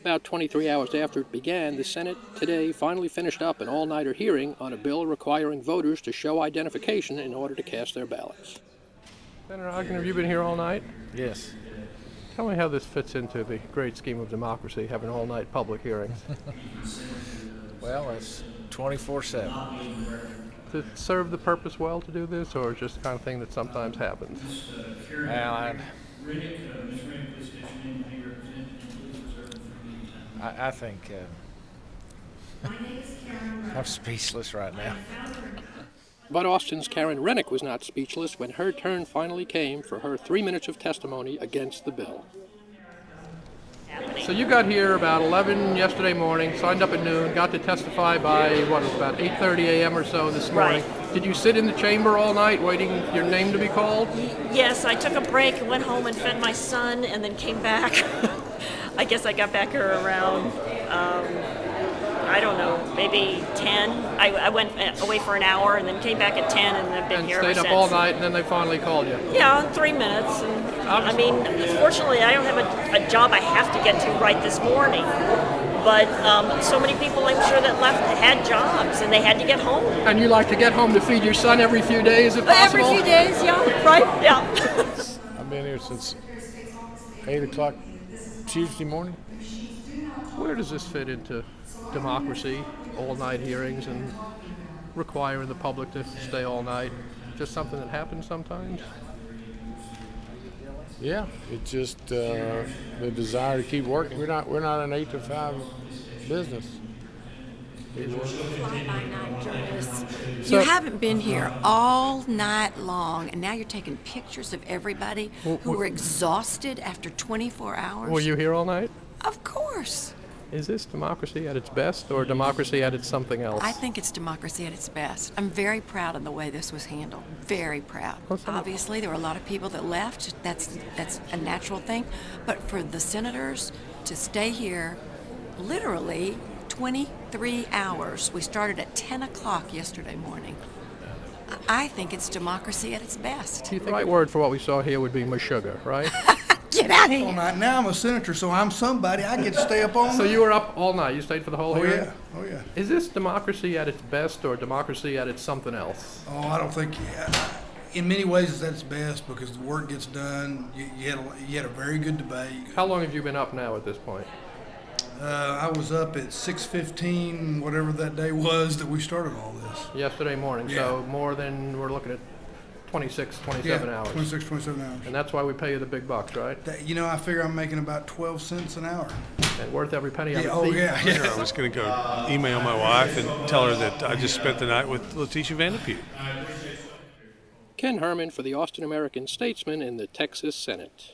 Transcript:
About 23 hours after it began, the Senate today finally finished up an all-nighter hearing on a bill requiring voters to show identification in order to cast their ballots. Senator Ogden, have you been here all night? Yes. Tell me how this fits into the great scheme of democracy, having all-night public hearings. Well, it's 24/7. Does it serve the purpose well to do this, or just the kind of thing that sometimes happens? Well, I think I'm speechless right now. But Austin's Karen Rennick was not speechless when her turn finally came for her 3 minutes of testimony against the bill. So you got here about 11 yesterday morning, signed up at noon, got to testify by, it was about 8:30 a.m. or so this morning. Right. Did you sit in the chamber all night waiting your name to be called? Yes, I took a break, went home and fed my son, and then came back. I guess I got back here around, I don't know, maybe 10. I went away for an hour and then came back at 10 and I've been And here ever stayed up since. all night, and then they finally called you. Yeah, 3 minutes. And I mean, fortunately, I don't have a job I have to get to right this morning. But so many people, I'm sure, that left had jobs and they had to get home. And you like to get home to feed your son every few days if possible? Every few days, yeah, right? Yeah. I've been here since 8 o'clock Tuesday morning. Where does this fit into democracy, all-night hearings, and requiring the public to stay all night? Just something that happens sometimes? Yeah, it's just the desire to keep working. We're not an 8 to 5 business. Fly-by-night journalists. So- You haven't been here all night long, and now you're taking pictures of everybody who were exhausted after 24 hours. Were you here all night? Of course. Is this democracy at its best, or democracy at its something else? I think it's democracy at its best. I'm very proud of the way this was handled. Very proud. Well, some- Obviously, there were a lot of people that left. That's a natural thing. But for the senators to stay here literally 23 hours. We started at 10 o'clock yesterday morning. I think it's democracy at its best. The right word for what we saw here would be meshuggah, right? Get out of All here. night. Now I'm a senator, so I'm somebody. I get to stay up all night. So you were up all night. You stayed for the whole Oh hearing? yeah. Oh yeah. Is this democracy at its best, or democracy at its something else? Oh, I don't think. In many ways, it's at its best because the work gets done. You had a very good debate. How long have you been up now at this point? I was up at 6:15, whatever that day was that we started all this. Yesterday morning, so more than, we're looking at 26, 27 hours. 26, 27 hours. And that's why we pay you the big bucks, right? I figure I'm making about 12 cents an hour. And worth every penny of it. Oh yeah. I was going to go email my wife and tell her that I just spent the night with Letitia Vanderpute. Ken Herman for the Austin American Statesman in the Texas Senate.